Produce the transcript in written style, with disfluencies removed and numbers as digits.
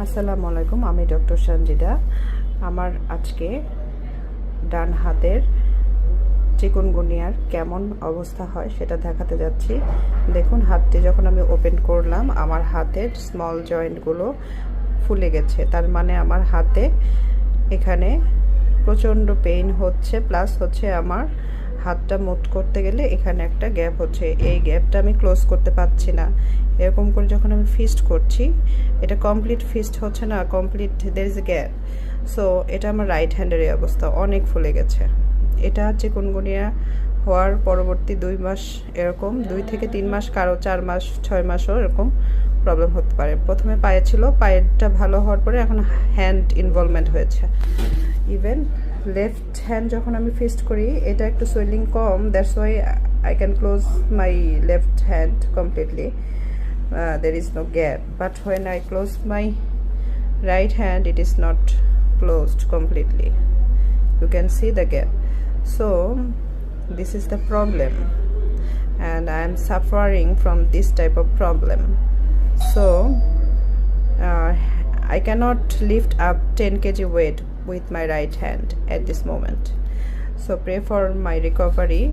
আসসালামু আলাইকুম, আমি ডক্টর সঞ্জিদা। আমার আজকে ডান হাতের চিকুনগুনিয়ার কেমন অবস্থা হয় সেটা দেখাতে যাচ্ছি। দেখুন, হাতটি যখন আমি ওপেন করলাম আমার হাতের স্মল জয়েন্টগুলো ফুলে গেছে। তার মানে আমার হাতে এখানে প্রচণ্ড পেইন হচ্ছে, প্লাস হচ্ছে আমার হাতটা মুভ করতে গেলে এখানে একটা গ্যাপ হচ্ছে। এই গ্যাপটা আমি ক্লোজ করতে পারছি না। এরকম করে যখন আমি ফিস্ট করছি, এটা কমপ্লিট ফিস্ট হচ্ছে না, complete there is gap. So এটা আমার রাইট হ্যান্ডের এই অবস্থা, অনেক ফুলে গেছে। এটা চিকুনগুনিয়া হওয়ার পরবর্তী 2 মাস, এরকম 2 থেকে 3 মাস, কারো 4 মাস 6 মাসও এরকম প্রবলেম হতে পারে। প্রথমে পায়ে ছিল, পায়েরটা ভালো হওয়ার পরে এখন হ্যান্ড ইনভলভমেন্ট হয়েছে। ইভেন লেফট হ্যান্ড যখন আমি ফিস্ট করি, এটা একটু swelling com, that's why I can close my left hand completely, there is no gap, but when I close my right hand it is not closed completely. You can see the gap. So this is the problem and I am suffering from this type of problem. So I cannot lift up 10 kg weight with my right hand at this moment. So pray for my recovery.